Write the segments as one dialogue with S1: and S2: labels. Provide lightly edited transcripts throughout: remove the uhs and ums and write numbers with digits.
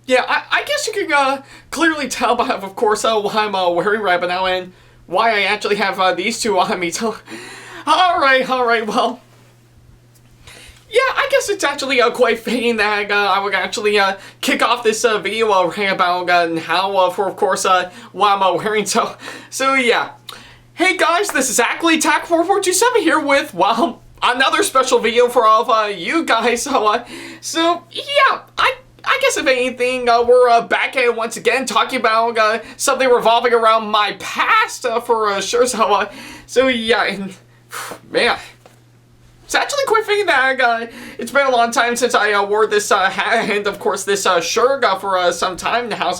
S1: Yeah, I guess you can clearly tell by, of course, what I'm wearing right now and why I actually have these two on me. So, alright, well. Yeah, I guess it's actually quite fitting that I would actually kick off this video about how, for of course, what I'm wearing. So yeah. Hey guys, this is Ackley4427 here with, well, another special video for all of you guys. So yeah, I guess if anything, we're back at it once again, talking about something revolving around my past for sure. So yeah, and man, it's actually quite fitting that it's been a long time since I wore this hat and of course this shirt for some time now.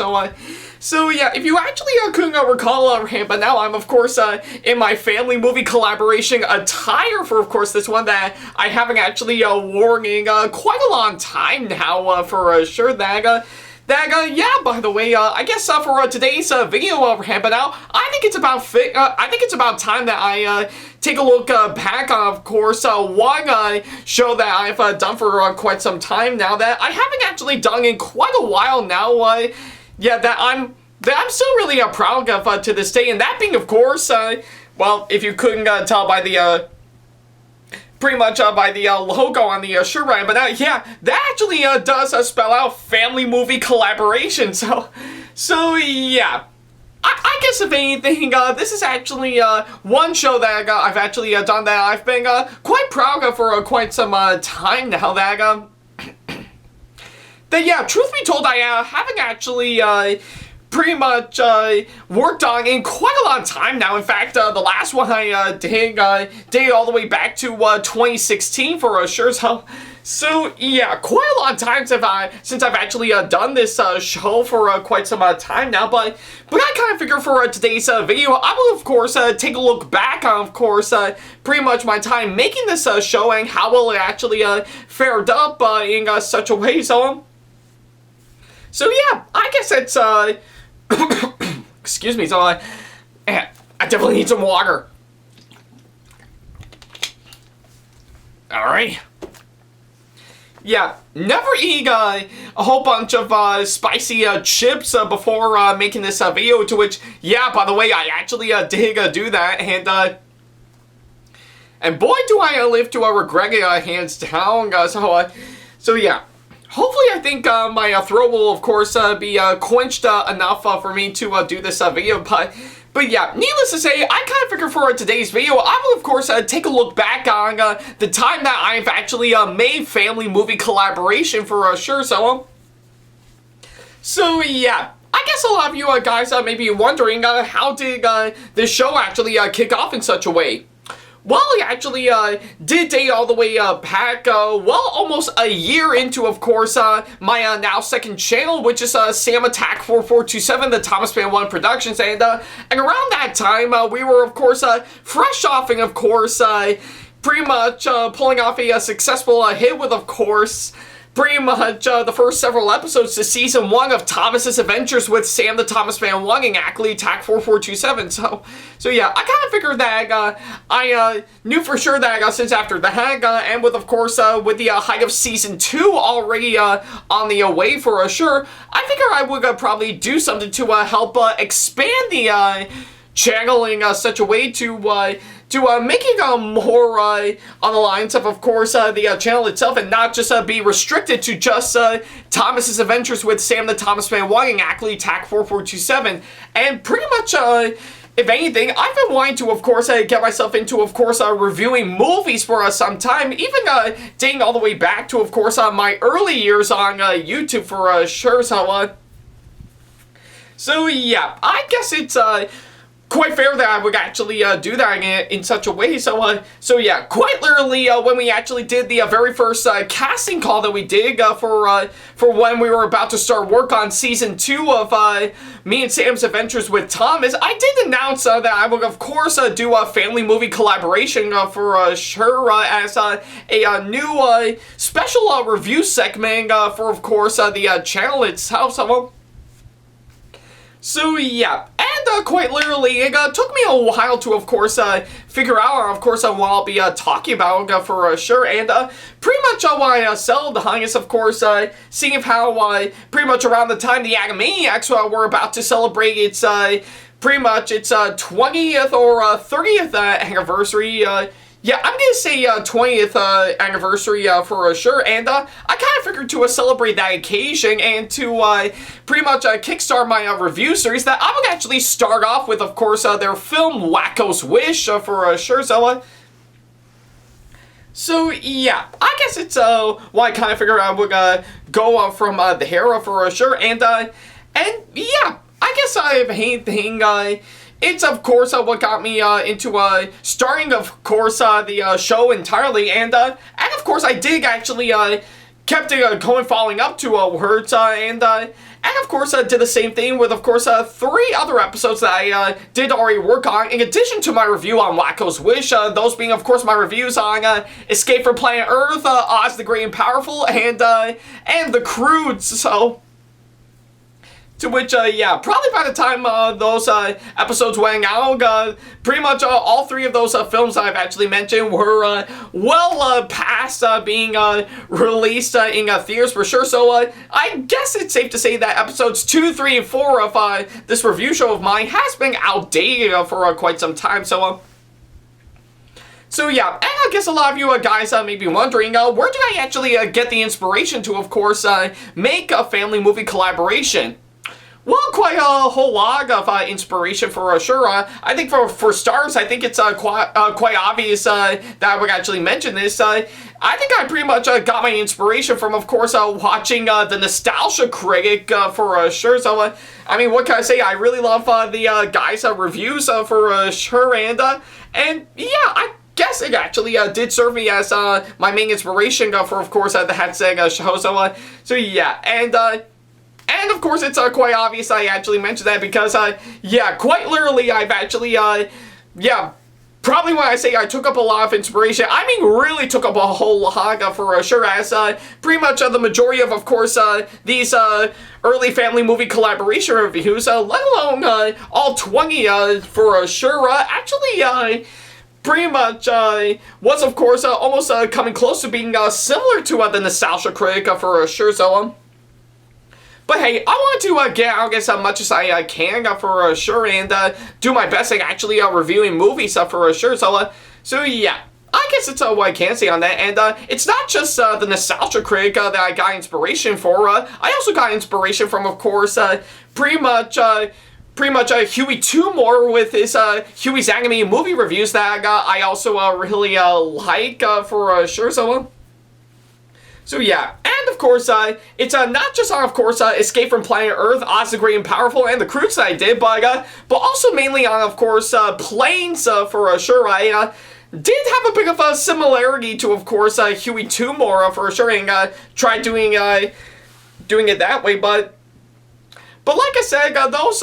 S1: So yeah, if you actually couldn't recall, but now I'm of course in my family movie collaboration attire for of course this one that I haven't actually worn in quite a long time now for sure. Yeah, by the way, I guess for today's video, but now I think it's about time that I take a look back on, of course, one show that I've done for quite some time now that I haven't actually done in quite a while now. Yeah, that I'm still really proud of to this day, and that being, of course, well, if you couldn't tell by the pretty much by the logo on the shirt, right? But yeah, that actually does spell out family movie collaboration. So yeah. I guess if anything, this is actually one show that I've actually done that I've been quite proud of for quite some time now. That yeah, truth be told, I haven't actually pretty much worked on in quite a long time now. In fact, the last one I did all the way back to 2016 for sure. So yeah, quite a long time since I've actually done this show for quite some time now. But I kind of figure for today's video, I will of course take a look back on, of course, pretty much my time making this show and how well it actually fared up in such a way. So yeah, I guess it's excuse me. So I definitely need some water. All right. Yeah, never eat a whole bunch of spicy chips before making this video, to which, yeah, by the way, I actually did do that, and boy, do I live to regret it, hands down. So yeah, hopefully I think my throat will, of course, be quenched enough for me to do this video, But yeah, needless to say, I kind of figured for today's video, I will of course take a look back on the time that I've actually made family movie collaboration for sure. So yeah, I guess a lot of you guys may be wondering how did this show actually kick off in such a way? Well, he actually did date all the way back, well, almost a year into, of course, my now second channel, which is SamAttack4427TheThomasFan1 Productions, and around that time, we were, of course, fresh off, and of course, pretty much pulling off a successful hit with, of course, pretty much the first several episodes to season 1 of Thomas's Adventures with Sam the Thomas Fan 1 and Ackley TAC4427. So yeah, I kind of figured that I knew for sure that since after that, and with of course with the height of season 2 already on the way for sure, I figure I would probably do something to help expand the channel in such a way to make it more on the lines of course, the channel itself, and not just be restricted to just Thomas's Adventures with Sam the Thomas Fan 1 and Ackley TAC4427. And pretty much, if anything, I've been wanting to, of course, get myself into, of course, reviewing movies for some time, even dating all the way back to, of course, my early years on YouTube for sure. So yeah, I guess it's quite fair that I would actually do that in such a way. So yeah, quite literally, when we actually did the very first casting call that we did for when we were about to start work on season 2 of me and Sam's Adventures with Thomas, I did announce that I would of course do a family movie collaboration for sure as a new special review segment for of course the channel itself. So yeah, and quite literally, it took me a while to, of course, figure out, of course, what I'll be talking about for sure, and pretty much what I settled on is, of course, seeing of how pretty much around the time the Animaniacs were about to celebrate its pretty much its 20th or 30th anniversary. Yeah, I'm gonna say 20th anniversary for sure, and I kind of figured to celebrate that occasion and to pretty much kickstart my review series that I would actually start off with, of course, their film Wacko's Wish for sure. So yeah, I guess it's why I kind of figured I would go from there for sure, and yeah, I guess I have anything. It's, of course, what got me into starting, of course, the show entirely, and of course, I did actually kept it going, following up to words, and of course, did the same thing with, of course, 3 other episodes that I did already work on, in addition to my review on Wacko's Wish, those being, of course, my reviews on Escape from Planet Earth, Oz the Great and Powerful, and The Croods, so... To which, yeah, probably by the time those episodes went out, pretty much all 3 of those films I've actually mentioned were well past being released in theaters for sure. So I guess it's safe to say that episodes 2, 3, and 4 of this review show of mine has been outdated for quite some time. So yeah, and I guess a lot of you guys may be wondering, where do I actually get the inspiration to, of course, make a family movie collaboration? Well, quite a whole lot of inspiration for sure. I think for stars, I think it's quite obvious that I would actually mention this. I think I pretty much got my inspiration from, of course, watching the Nostalgia Critic for sure. So, I mean, what can I say? I really love the guys' reviews for sure, and yeah, I guess it actually did serve me as my main inspiration for, of course, the Hatseg show. So yeah, and of course, it's quite obvious I actually mentioned that because, yeah, quite literally, I've actually, yeah, probably when I say I took up a lot of inspiration, I mean really took up a whole lot for sure, as pretty much the majority of course, these early family movie collaboration reviews, let alone all 20 for sure, actually, pretty much was, of course, almost coming close to being similar to the Nostalgia Critic for sure, so, but hey, I want to get out as much as I can for sure, and do my best at actually reviewing movies for sure. So yeah, I guess it's what I can say on that. And it's not just the Nostalgia Critic that I got inspiration for. I also got inspiration from, of course, pretty much Huey Two-More with his Huey's Anime Movie Reviews that I also really like for sure. So yeah, and of course, it's not just on, of course, Escape from Planet Earth, Oz the Great and Powerful, and The Croods that I did, but also mainly on, of course, Planes for sure. I did have a bit of a similarity to, of course, Huey Two-More for sure, and tried doing it that way, but like I said, those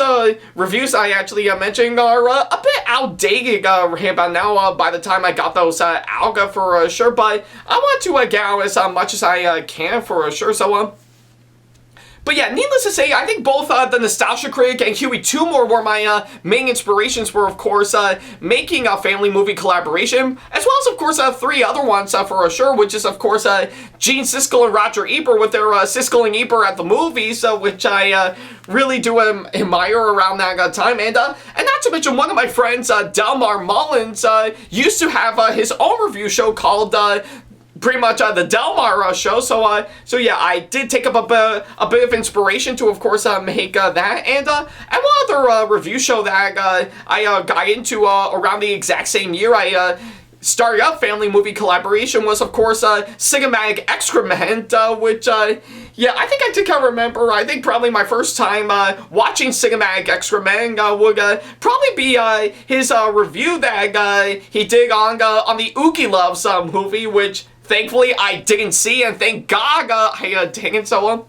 S1: reviews I actually mentioned are a bit outdated right about now by the time I got those out for sure, but I want to get out as much as I can for sure, so but yeah, needless to say, I think both the Nostalgia Critic and Huey Two-More were my main inspirations for, of course, making a family movie collaboration, as well as, of course, 3 other ones for sure, which is, of course, Gene Siskel and Roger Ebert with their Siskel and Ebert at the Movies, which I really do admire around that time, and not to mention one of my friends, Delmar Mullins, used to have his own review show called pretty much the Delmar show, so yeah, I did take up a bit of inspiration to, of course, make that, and one other review show that I got into around the exact same year I started up family movie collaboration was, of course, Cinematic Excrement, which, yeah, I think I think I remember, I think probably my first time watching Cinematic Excrement would probably be his review that he did on the Oogie Loves movie, which thankfully I didn't see, and thank God I didn't, so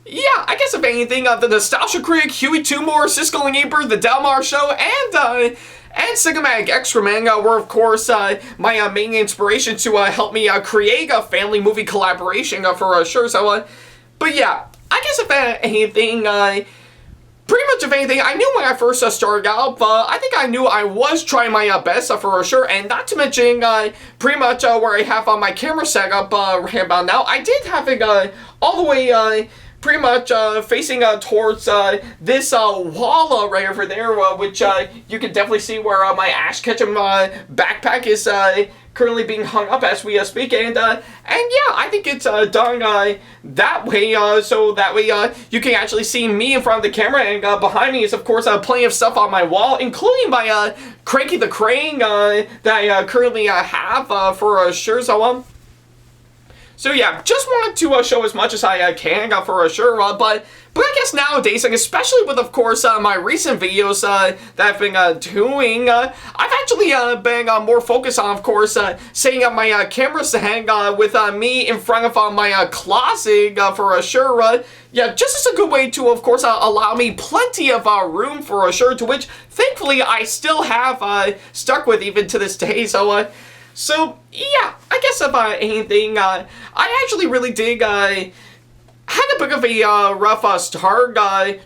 S1: yeah, I guess if anything, the Nostalgia Critic, Huey Two-More, Siskel and Ebert, the Delmar Show, and Cinematic Excrement were, of course, my main inspiration to help me create a family movie collaboration for sure. So, but yeah, I guess if anything, pretty much if anything, I knew when I first started out, but I think I knew I was trying my best for sure, and not to mention, pretty much where I have my camera set up right about now, I did have it all the way pretty much facing towards this wall right over there, which you can definitely see where my Ash Ketchum backpack is currently being hung up as we speak, and yeah, I think it's done that way, so that way you can actually see me in front of the camera, and behind me is of course plenty of stuff on my wall, including my Cranky the Crane that I currently have for sure. So yeah, just wanted to show as much as I can for sure, but I guess nowadays, like especially with of course my recent videos that I've been doing, I've actually been more focused on of course setting up my camera stand with me in front of my closet for sure. Yeah, just as a good way to of course allow me plenty of room for sure, to which thankfully I still have stuck with even to this day. So yeah, I guess if anything, I actually really did had a bit of a rough start,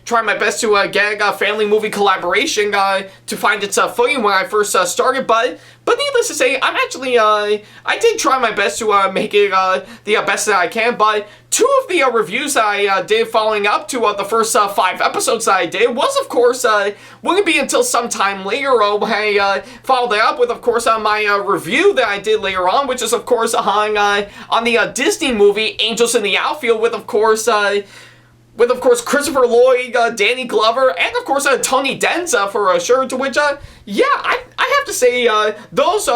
S1: trying my best to get a family movie collaboration to find its footing when I first started, but needless to say, I'm actually, I did try my best to make it the best that I can, but two of the reviews that I did following up to the first 5 episodes that I did was, of course, wouldn't be until sometime later when I followed it up with, of course, my review that I did later on, which is, of course, on the Disney movie Angels in the Outfield with, of course, Christopher Lloyd, Danny Glover, and of course Tony Danza for sure, to which, yeah, I have to say, those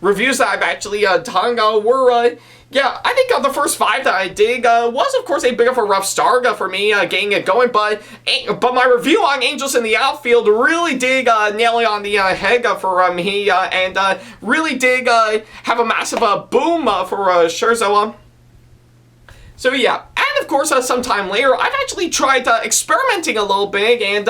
S1: reviews that I've actually done were, yeah, I think the first 5 that I did was, of course, a bit of a rough start for me getting it going, but my review on Angels in the Outfield really did nail it on the head for me, and really did have a massive boom for sure, so yeah, and of course, sometime later, I've actually tried experimenting a little bit and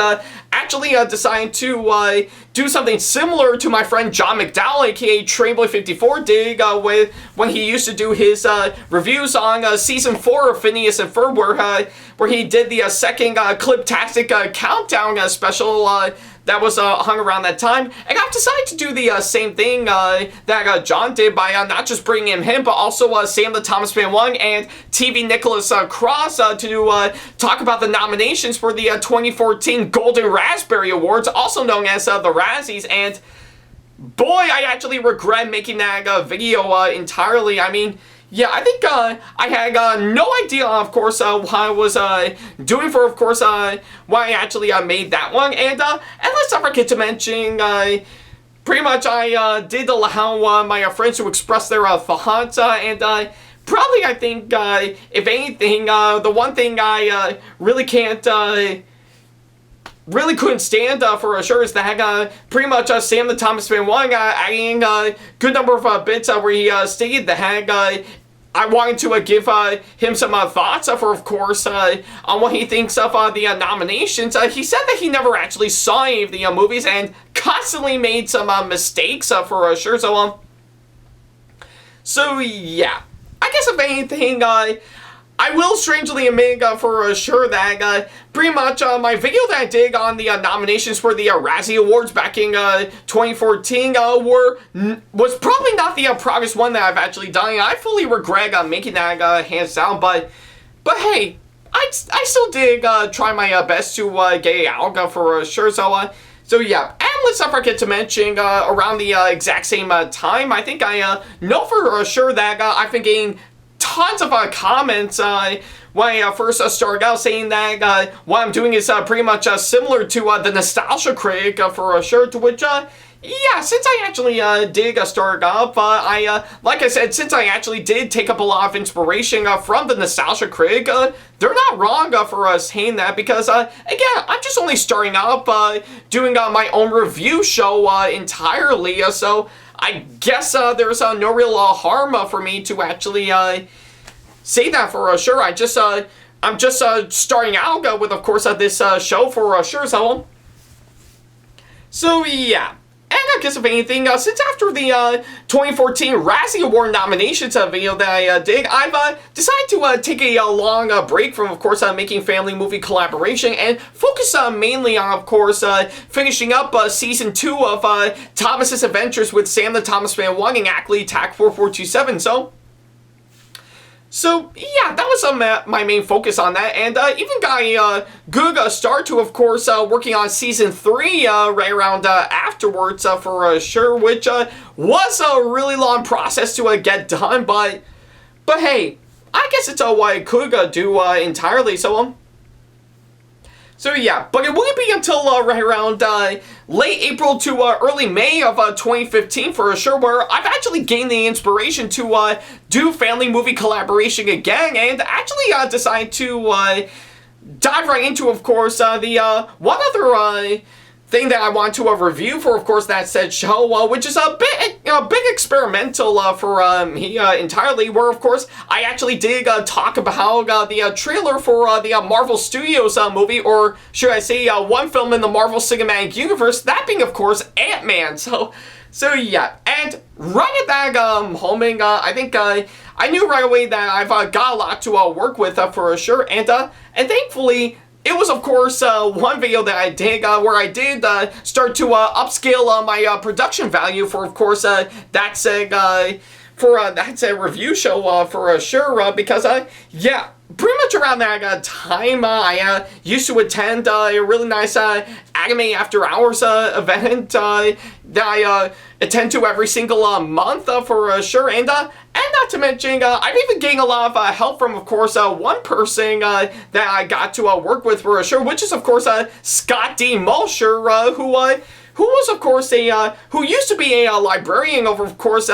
S1: actually decided to do something similar to my friend John McDowell, aka Trainboy54, did with when he used to do his reviews on Season 4 of Phineas and Ferb, where he did the second Cliptastic Countdown special that was hung around that time, and I've decided to do the same thing that John did by not just bringing in him, but also Sam the Thomas Fan 1 and TV Nicholas Cross to talk about the nominations for the 2014 Golden Raspberry Awards, also known as the Razzies, and boy, I actually regret making that video entirely. I mean, yeah, I think I had no idea, of course, what I was doing for, of course, why I actually made that one. And let's not forget to mention, pretty much I did allow my friends to express their thoughts, and probably I think, if anything, the one thing I really couldn't stand for sure is that pretty much Sam the Thomas Fan 1 adding a good number of bits where he stated that I wanted to give him some thoughts for, of course, on what he thinks of the nominations. He said that he never actually saw any of the movies and constantly made some mistakes for sure. So yeah, I guess if anything, I will strangely admit for sure that pretty much my video that I did on the nominations for the Razzie Awards back in 2014 was probably not the proudest one that I've actually done. I fully regret making that hands down, but hey, I still did try my best to get it out for sure. So yeah, and let's not forget to mention around the exact same time, I think I know for sure that I've been getting tons of comments when I first started out, saying that what I'm doing is pretty much similar to the Nostalgia Critic for sure, to which yeah, since I actually did start up, like I said, since I actually did take up a lot of inspiration from the Nostalgia Critic, they're not wrong for saying that, because again, I'm just only starting up doing my own review show entirely, so I guess there's no real harm for me to actually say that for sure. I'm just starting out with, of course, this show for sure. So yeah, and guess if anything, since after the 2014 Razzie Award nominations video that I did, I've decided to take a long break from, of course, making family movie collaboration and focus mainly on, of course, finishing up Season 2 of Thomas's Adventures with Sam the Thomas Fan 1 and Ackley TAC4427, So, yeah, that was my main focus on that, and even got a good start to, of course, working on Season 3 right around afterwards for sure, which was a really long process to get done, but hey, I guess it's what I could do entirely, So yeah, but it wouldn't be until right around late April to early May of 2015 for sure where I've actually gained the inspiration to do family movie collaboration again and actually decide to dive right into, of course, the one other thing that I want to review for, of course, that said show, which is a bit big experimental for me entirely, where, of course, I actually did talk about the trailer for the Marvel Studios movie, or should I say one film in the Marvel Cinematic Universe, that being, of course, Ant-Man. So yeah, and right at that homing, I think I knew right away that I've got a lot to work with for sure, and thankfully, it was, of course, one video that I did where I did start to upscale my production value for, of course, that's a review show for sure, because, yeah, pretty much around that time, I used to attend a really nice Anime After Hours event that I attend to every single month for sure, and not to mention, I've even gained a lot of help from, of course, one person that I got to work with for sure, which is, of course, Scott D. Mulsher, who was, of course, who used to be a librarian over, of course,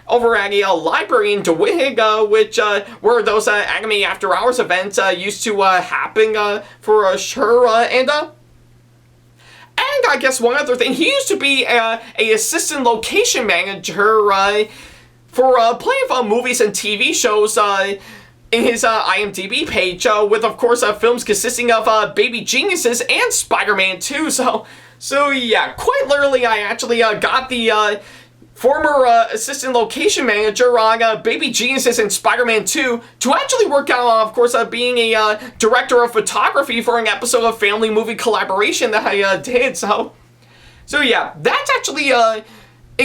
S1: over at a library in DeWitt, which, where those Anime After Hours events used to happen for sure, and I guess one other thing, he used to be a assistant location manager for plenty of movies and TV shows in his IMDb page, with, of course, films consisting of Baby Geniuses and Spider-Man 2, So yeah, quite literally, I actually got the former assistant location manager on Baby Geniuses and Spider-Man 2 to actually work out, of course, being a director of photography for an episode of family movie collaboration that I did. So yeah, that's actually a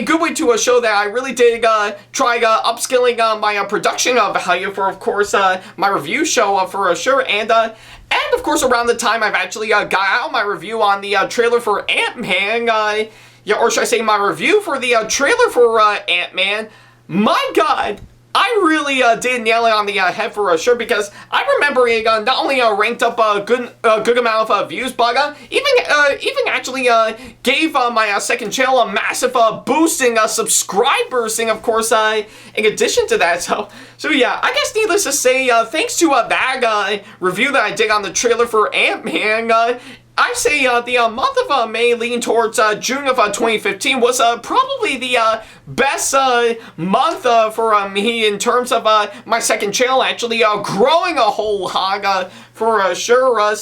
S1: good way to show that I really did try upskilling my production value for, of course, my review show for sure, and of course, around the time I've actually got out my review on the trailer for Ant-Man, yeah, or should I say my review for the trailer for Ant-Man, my God, I really did nail it on the head for sure, because I remember it not only ranked up a good amount of views, but even actually gave my second channel a massive boost in subscribers, and of course, in addition to that, so yeah, I guess needless to say, thanks to that review that I did on the trailer for Ant-Man, I say the month of May leading towards June of 2015 was probably the best month for me in terms of my second channel actually growing a whole lot for sure.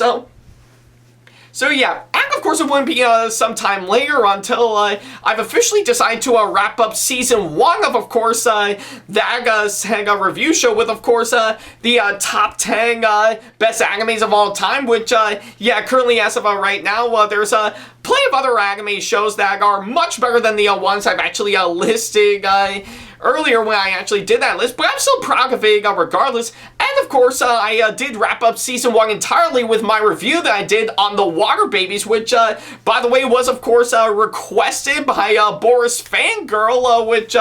S1: So yeah, and of course it wouldn't be some time later until I've officially decided to wrap up Season 1 of course, that review show with, of course, the top 10 best animes of all time, which, yeah, currently as of right now, there's plenty of other anime shows that are much better than the ones I've actually listed earlier when I actually did that list, but I'm still proud of it regardless. And of course, I did wrap up Season 1 entirely with my review that I did on The Water Babies, which, by the way, was, of course, requested by Boris Fangirl, which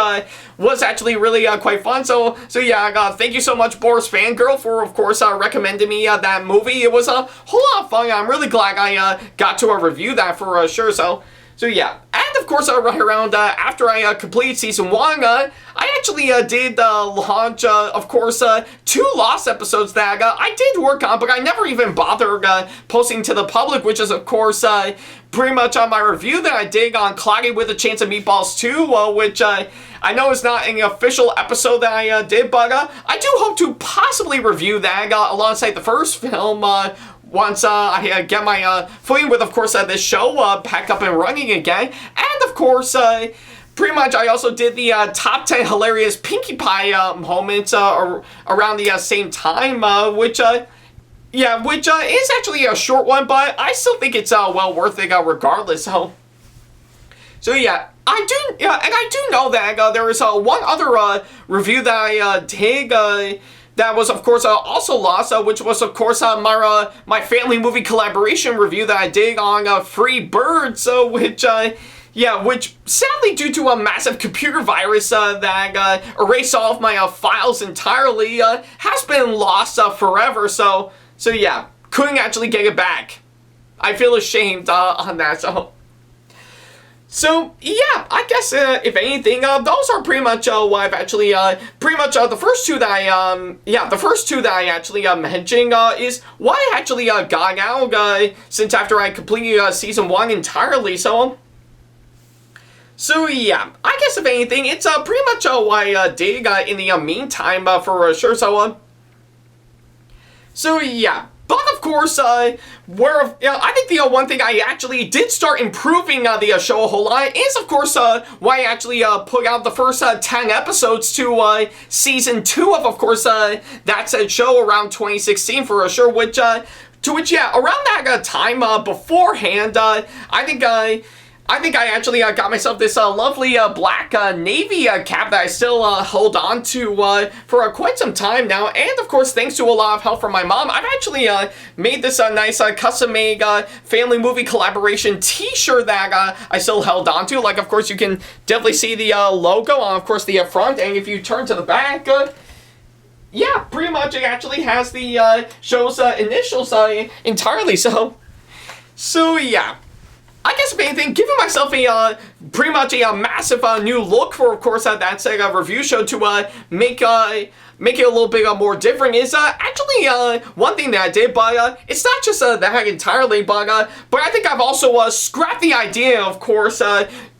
S1: was actually really quite fun. So yeah, thank you so much, Boris Fangirl, for, of course, recommending me that movie. It was a whole lot of fun. I'm really glad I got to review that for sure. So yeah, and of course, right around after I completed Season 1, I actually did launch, of course, 2 Lost episodes that I did work on, but I never even bothered posting to the public, which is, of course, pretty much on my review that I did on Cloudy with a Chance of Meatballs 2, which I know is not an official episode that I did, but I do hope to possibly review that alongside the first film once I get my footing with, of course, this show back up and running again. And, of course, pretty much I also did the top 10 hilarious Pinkie Pie moments around the same time, which is actually a short one, but I still think it's well worth it regardless. So yeah, I do know that there is one other review that I did that was, of course, also lost, which was, of course, my family movie collaboration review that I did on Free Bird, which sadly, due to a massive computer virus that erased all of my files entirely, has been lost forever, so yeah, couldn't actually get it back. I feel ashamed on that, So, yeah, I guess, if anything, those are pretty much what I've actually, the first two that I actually mentioned is why I actually got out since after I completed Season 1 entirely, so yeah, I guess if anything, it's pretty much what I did in the meantime, for sure, so yeah. But of course, I think the one thing I actually did start improving the show a whole lot is, of course, why I actually put out the first 10 episodes to Season 2 of course, that said show around 2016 for sure, around that time beforehand, I think I actually got myself this lovely black navy cap that I still hold on to for quite some time now. And of course, thanks to a lot of help from my mom, I've actually made this nice custom-made family movie collaboration t-shirt that I still held on to. Like, of course, you can definitely see the logo on, of course, the front. And if you turn to the back, yeah, pretty much it actually has the show's initials entirely. So yeah. I guess if anything, giving myself pretty much a massive new look for, of course, that's a review show to make it a little bit more different is actually one thing that I did, but it's not just that entirely, but I think I've also scrapped the idea, of course,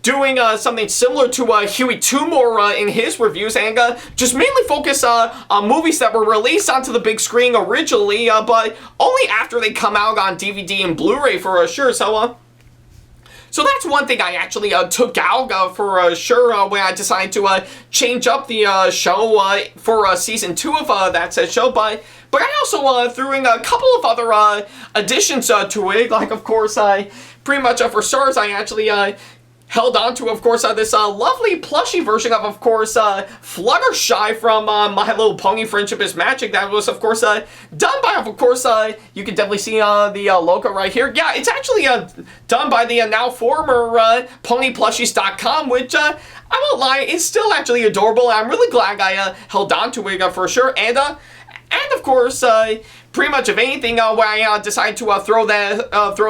S1: doing something similar to Huey Tumor in his reviews, and just mainly focus on movies that were released onto the big screen originally, but only after they come out on DVD and Blu-ray for sure, So that's one thing I actually took out for sure when I decided to change up the show for Season 2 of that said show, but I also threw in a couple of other additions to it, like, of course, pretty much for starters, I actually held on to, of course, this lovely plushy version of course, Fluttershy from My Little Pony Friendship is Magic that was, of course, done by, of course, you can definitely see the logo right here. Yeah, it's actually done by the now former PonyPlushies.com, which, I won't lie, is still actually adorable. I'm really glad I held on to it for sure, and of course, pretty much if anything, when I decided to throw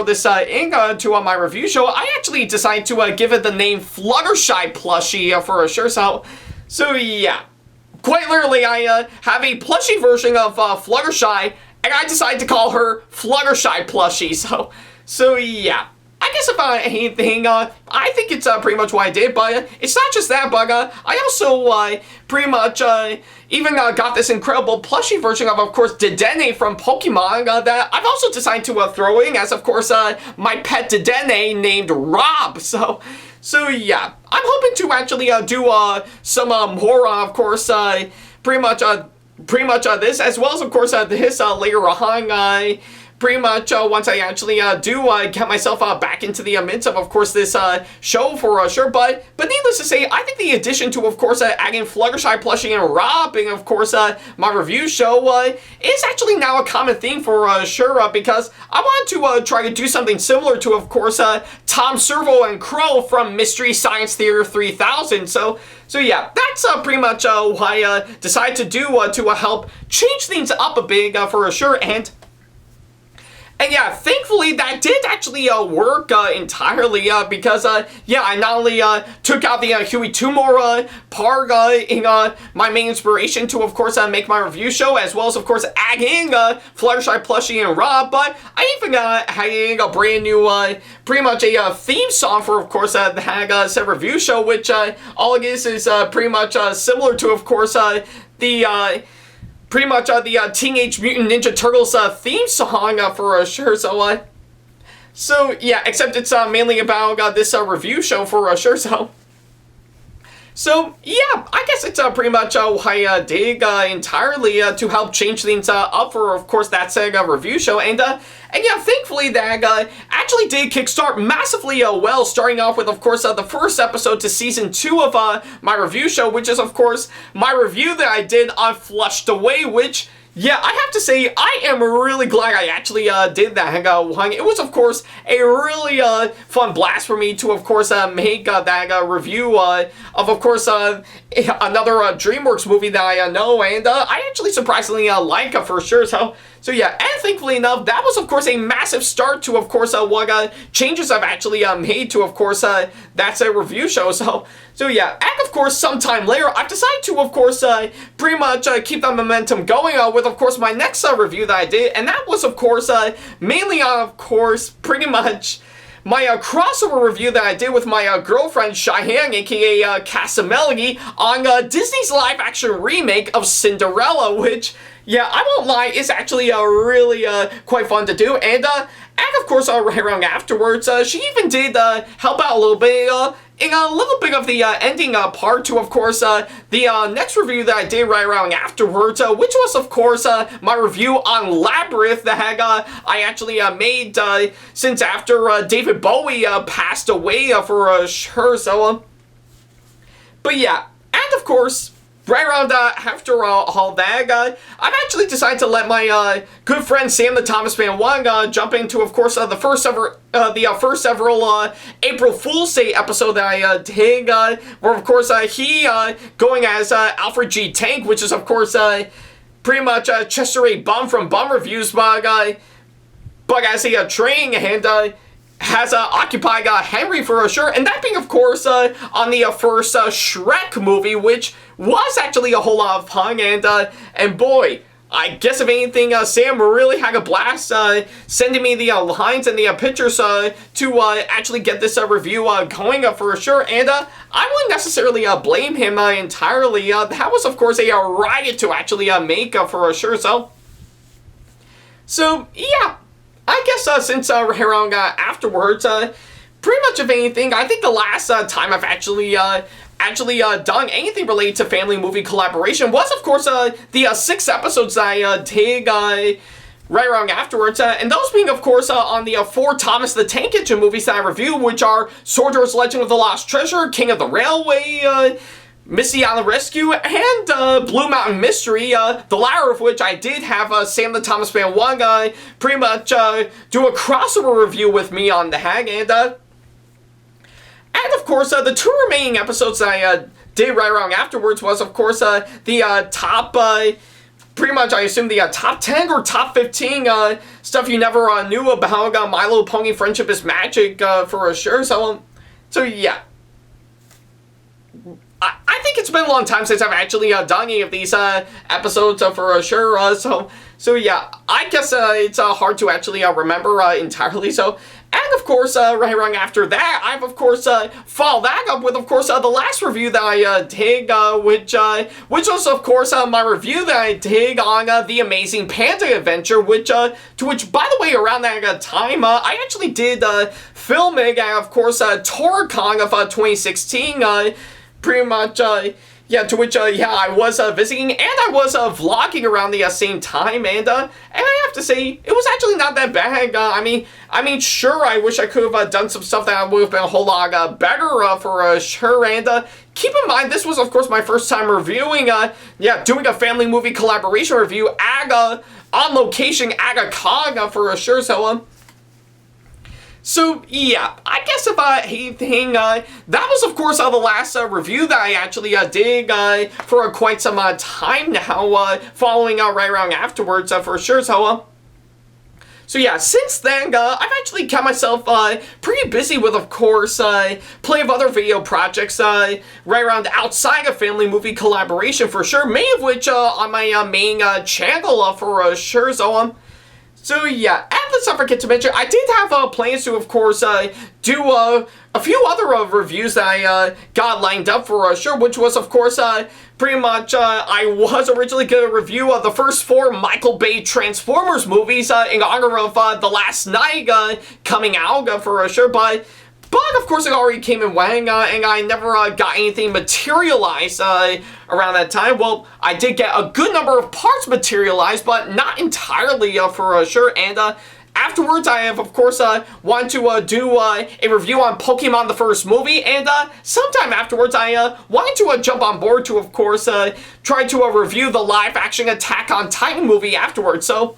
S1: this in to my review show, I actually decided to give it the name Fluttershy plushie for sure. So yeah, quite literally, I have a plushie version of Fluttershy, and I decided to call her Fluttershy plushie. So yeah. I guess if anything, I think it's pretty much what I did, but it's not just that, but I also pretty much even got this incredible plushie version of course, Dedenne from Pokemon that I've also decided to throw in as, of course, my pet Dedenne named Rob. So yeah, I'm hoping to actually do some more, of course, pretty much this, as well as, of course, this later on. Pretty much once I actually do get myself back into the midst of course, this show for sure. But needless to say, I think the addition to, of course, adding Fluttershy plushie and Rob being, of course, my review show is actually now a common theme for sure, because I wanted to try to do something similar to, of course, Tom Servo and Crow from Mystery Science Theater 3000. So yeah, that's pretty much what I decided to do to help change things up a bit for sure, and yeah, thankfully that did actually work entirely because, yeah, I not only took out the Huey Tumor part in my main inspiration to, of course, make my review show, as well as, of course, add in Fluttershy plushie and Rob, but I even had in a brand new, pretty much a theme song for, of course, the said review show, which all it is pretty much similar to, of course, pretty much the Teenage Mutant Ninja Turtles theme song for sure. So yeah, except it's mainly about this review show for sure. So yeah, I guess it's pretty much what I dig entirely to help change things up for, of course, that Sega review show. And yeah, thankfully that actually did kickstart massively well, starting off with, of course, the first episode to Season 2 of my review show, which is, of course, my review that I did on Flushed Away, which... yeah, I have to say, I am really glad I actually did that. It was, of course, a really fun blast for me to, of course, make that review of course, another DreamWorks movie that I know, and I actually surprisingly like for sure. So yeah, and thankfully enough, that was, of course, a massive start to, of course, what changes I've actually made to, of course, that's a review show. So yeah, and of course, sometime later, I've decided to, of course, pretty much keep that momentum going with, of course, my next review that I did, and that was, of course, mainly on, of course, pretty much my crossover review that I did with my girlfriend Cheyenne, aka Casamelli, on Disney's live-action remake of Cinderella, which, yeah, I won't lie, is actually really quite fun to do, and of course, right around afterwards, she even did help out a little bit in a little bit of the ending part to, of course, the next review that I did right around afterwards, which was, of course, my review on Labyrinth that I actually made since after David Bowie passed away for sure. But yeah, and of course, right around after all that, I've actually decided to let my good friend Sam the Thomas Fan 1 jump into, of course, the first ever April Fool's Day episode that I did, where, of course, he going as Alfred G. Tank, which is, of course, pretty much Chester A. Bum from Bum Reviews, but as a training and has occupied Henry for sure, and that being, of course, on the first Shrek movie, which was actually a whole lot of fun, and boy, I guess if anything, Sam really had a blast sending me the lines and the pictures to actually get this review going for sure, and I wouldn't necessarily blame him entirely. That was, of course, a riot to actually make for sure, so yeah. I guess since right around afterwards, pretty much of anything, I think the last time I've actually done anything related to family movie collaboration was, of course, the 6 episodes that I did right around afterwards, and those being, of course, on the 4 Thomas the Tank Engine movies that I reviewed, which are Soldier's Legend of the Lost Treasure, King of the Railway, Missy on the Rescue, and Blue Mountain Mystery, the latter of which I did have Sam the Thomas Fan 1 pretty much do a crossover review with me on the hag, and of course, the 2 remaining episodes that I did right around afterwards was, of course, the top, pretty much, I assume, the top 10 or top 15 stuff you never knew about My Little Pony Friendship is Magic, for sure, so yeah. I think it's been a long time since I've actually done any of these episodes for sure, so yeah, I guess it's hard to actually remember entirely, and of course, right around after that, I've, of course, followed that up with, of course, the last review that I did, which was, of course, my review that I did on The Amazing Panda Adventure, which, by the way, around that time, I actually did filming at, of course, TorCon of 2016, pretty much, yeah, to which, yeah, I was visiting, and I was vlogging around the same time, and I have to say, it was actually not that bad. I mean, sure, I wish I could have done some stuff that would have been a whole lot better for sure, and keep in mind, this was, of course, my first time reviewing, yeah, doing a family movie collaboration review at, on location at a con for sure, so, yeah, I guess if anything, that was, of course, the last review that I actually did for quite some time now, following right around afterwards, for sure, so yeah, since then, I've actually kept myself pretty busy with, of course, plenty of other video projects right around outside of family movie collaboration, for sure, many of which on my main channel, for sure, so yeah, and let's not forget to mention, I did have plans to, of course, do a few other reviews that I got lined up for sure, which was, of course, pretty much, I was originally going to review the first 4 Michael Bay Transformers movies in honor of The Last Night coming out for sure, but of course it already came and went, and I never got anything materialized around that time. Well, I did get a good number of parts materialized, but not entirely for sure, and afterwards, I have, of course, wanted to do a review on Pokemon the first movie, and sometime afterwards, I wanted to jump on board to, of course, try to review the live-action Attack on Titan movie afterwards, so...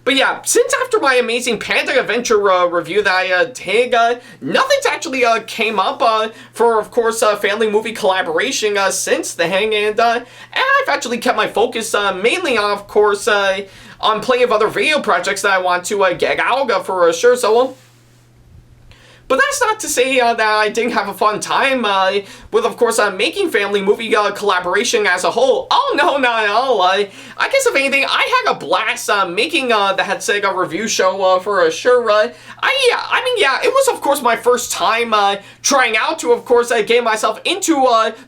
S1: But yeah, since after my Amazing Panda Adventure review that I did, nothing's actually came up for, of course, family movie collaboration since then, and I've actually kept my focus mainly on, of course, on plenty of other video projects that I want to get out for sure, so... But that's not to say that I didn't have a fun time with, of course, making family movie collaboration as a whole. Oh, no, not at all. I guess, if anything, I had a blast making the Sega review show for sure. I mean, yeah, it was, of course, my first time trying out to, of course, get myself into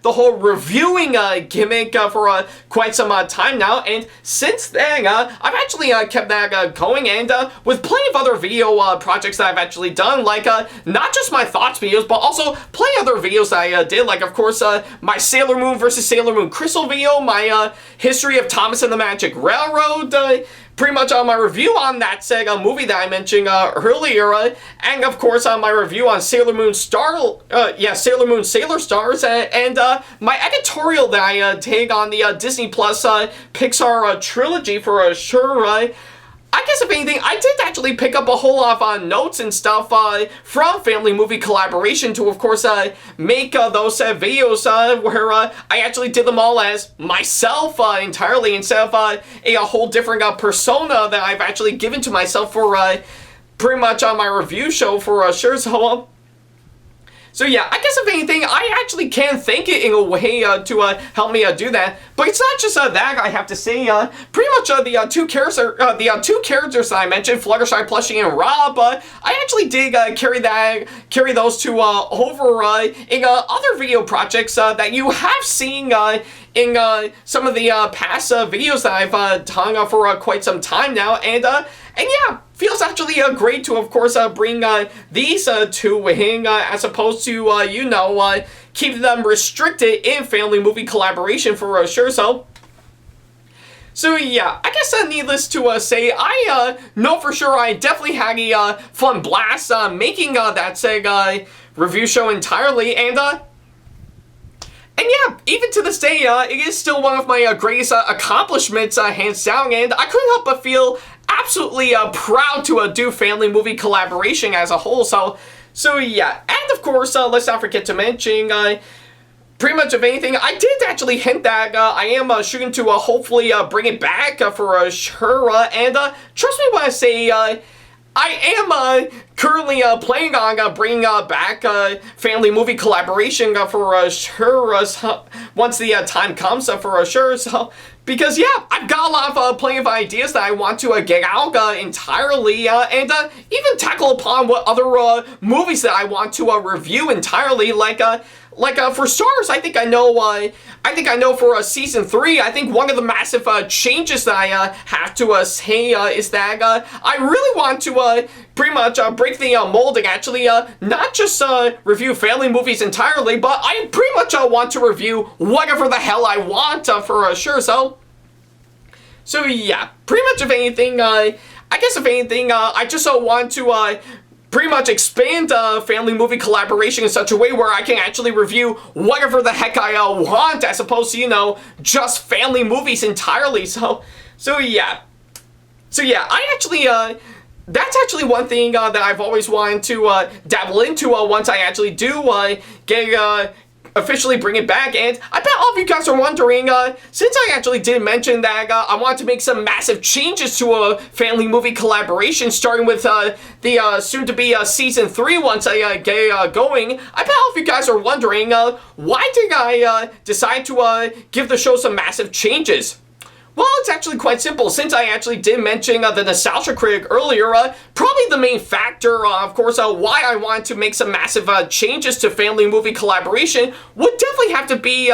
S1: the whole reviewing gimmick for quite some time now. And since then, I've actually kept that going, and with plenty of other video projects that I've actually done, like... not just my thoughts videos, but also plenty of other videos that I did, like, of course, my Sailor Moon versus Sailor Moon Crystal video, my history of Thomas and the Magic Railroad, pretty much my review on that Sega movie that I mentioned earlier, and of course my review on Sailor Moon Sailor Moon Sailor Stars, and my editorial that I did on the Disney Plus Pixar trilogy for sure. I guess, if anything, I did actually pick up a whole lot of notes and stuff from family movie collaboration to, of course, make those videos where I actually did them all as myself entirely, instead of a whole different persona that I've actually given to myself for pretty much on my review show for sure. So yeah, I guess, if anything, I actually can thank it in a way to help me do that. But it's not just that, I have to say. Pretty much the two characters that I mentioned, Fluttershy, Plushie, and Rob, I actually did carry those two over in other video projects that you have seen in some of the past videos that I've done for quite some time now, and yeah, feels actually great to, of course, bring these two in, as opposed to, keep them restricted in family movie collaboration for sure, so yeah, I guess needless to say, I know for sure I definitely had a fun blast making that Sega review show entirely, and yeah, even to this day, it is still one of my greatest accomplishments, hands down, and I couldn't help but feel absolutely proud to do family movie collaboration as a whole, so yeah, and of course, let's not forget to mention, pretty much, if anything, I did actually hint that I am shooting to hopefully bring it back for sure, and trust me when I say, I am currently planning on bringing back family movie collaboration for sure, once the time comes for sure, so... Because, yeah, I've got a lot of plenty of ideas that I want to get out entirely, and even tackle upon what other movies that I want to review entirely, like for stars, I think I know for season 3, I think one of the massive changes that I have to say is that I really want to pretty much break the mold and actually not just review family movies entirely, but I pretty much want to review whatever the hell I want for sure, so yeah, pretty much, if anything, I guess, if anything, I just want to pretty much expand family movie collaboration in such a way where I can actually review whatever the heck I want, as opposed to, just family movies entirely, so yeah. So yeah, I actually, that's actually one thing that I've always wanted to dabble into once I actually do get officially bring it back, and I bet all of you guys are wondering, since I actually did mention that I want to make some massive changes to a family movie collaboration, starting with the soon-to-be season 3 once I get going, I bet all of you guys are wondering, why did I decide to give the show some massive changes? Well, it's actually quite simple. Since I actually did mention the Nostalgia Critic earlier, probably the main factor, of course, why I wanted to make some massive changes to family movie collaboration would definitely have to be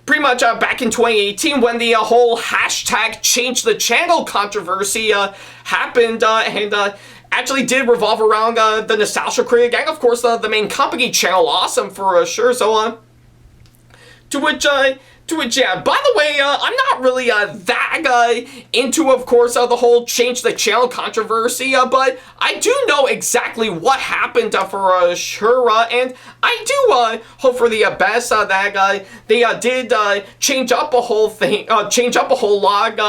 S1: pretty much back in 2018 when the whole hashtag change the channel controversy happened and actually did revolve around the Nostalgia Critic and, of course, the main company, Channel Awesome, for sure. So, to which, yeah, by the way, I'm not really that into, of course, the whole change the channel controversy, but I do know exactly what happened for sure, and I do hope for the best that they did change up a whole thing, change up a whole lot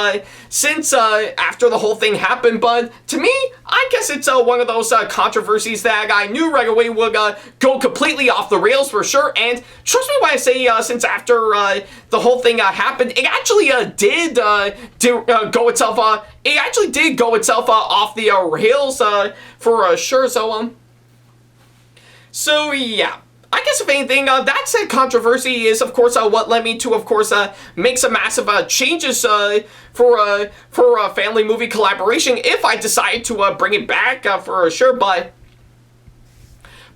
S1: since after the whole thing happened, but to me, I guess it's one of those controversies that I knew right away would go completely off the rails for sure, and trust me when I say since after the whole thing happened, it actually did go itself, it actually did go itself off the rails for sure, so yeah. I guess if anything, that said controversy is, of course, what led me to, of course, make some massive changes for family movie collaboration if I decide to bring it back for sure, but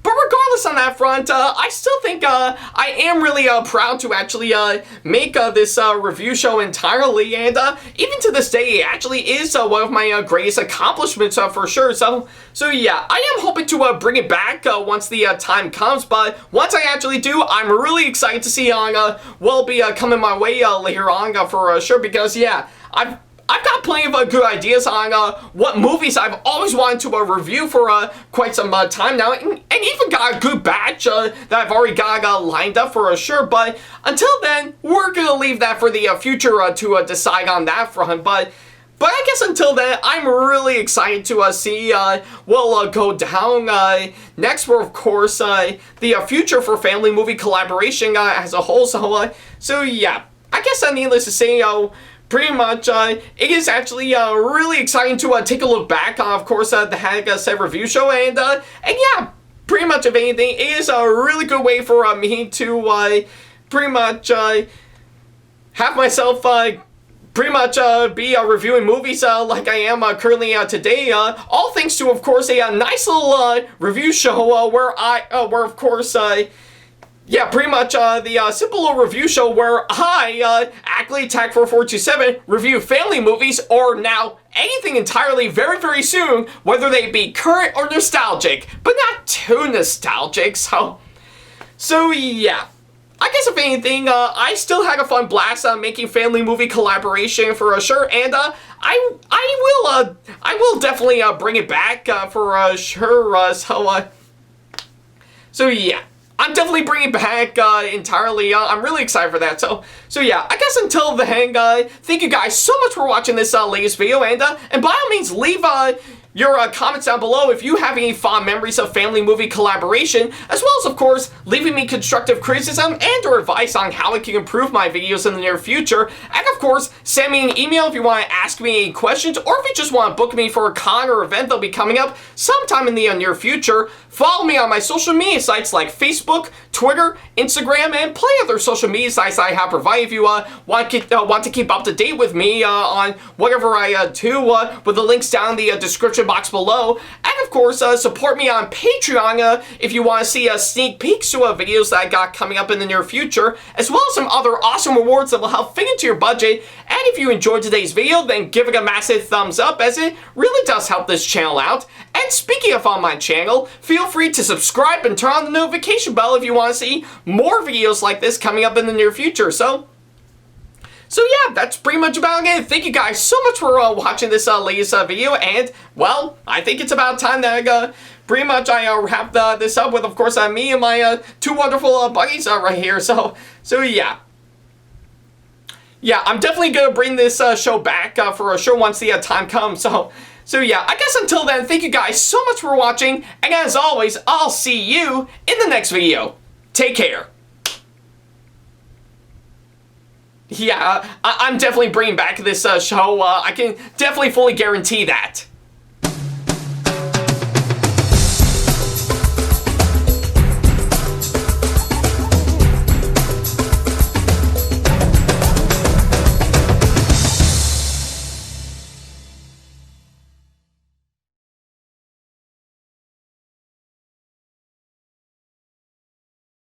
S1: regardless on that front, I still think I am really proud to actually make this review show entirely, and even to this day, it actually is one of my greatest accomplishments for sure. So yeah, I am hoping to bring it back once the time comes, but once I actually do, I'm really excited to see what'll be coming my way later on for sure, because yeah, I've got plenty of good ideas on what movies I've always wanted to review for quite some time now, and even got a good batch that I've already got lined up for sure, but until then, we're gonna leave that for the future to decide on that front, but I guess until then, I'm really excited to see what'll go down next for, of course, the future for family movie collaboration as a whole, so yeah, I guess needless to say, pretty much, it is actually really exciting to take a look back on, of course, the Hag said review show, and yeah, pretty much, if anything, it is a really good way for me to pretty much have myself pretty much be reviewing movies like I am currently today, all thanks to, of course, a nice little review show where of course, yeah, pretty much the simple little review show where I, Ackley Attack4427, review family movies, or now anything entirely very, very soon, whether they be current or nostalgic, but not too nostalgic, so yeah. I guess if anything, I still had a fun blast making family movie collaboration for sure, and I will definitely bring it back for sure, so yeah. I'm definitely bringing it back entirely. I'm really excited for that. So yeah, I guess until then, thank you guys so much for watching this latest video, and by all means, leave your comments down below if you have any fond memories of family movie collaboration, as well as, of course, leaving me constructive criticism and or advice on how I can improve my videos in the near future. And, of course, send me an email if you want to ask me any questions, or if you just want to book me for a con or event that'll be coming up sometime in the near future. Follow me on my social media sites like Facebook, Twitter, Instagram, and plenty other social media sites I have provided if you want to keep up to date with me on whatever I do, with the links down in the description box below. And of course, support me on Patreon if you want to see sneak peeks to videos that I got coming up in the near future, as well as some other awesome rewards that will help fit into your budget. And if you enjoyed today's video, then give it a massive thumbs up, as it really does help this channel out. And speaking of on my channel, feel free to subscribe and turn on the notification bell if you want to see more videos like this coming up in the near future. So yeah, that's pretty much about it. Thank you guys so much for watching this latest video, and, well, I think it's about time that I pretty much wrap this up with, of course, me and my two wonderful buddies right here. So yeah. Yeah, I'm definitely gonna bring this show back for sure once the time comes. So yeah, I guess until then, thank you guys so much for watching, and as always, I'll see you in the next video. Take care. Yeah, I'm definitely bringing back this show. I can definitely fully guarantee that.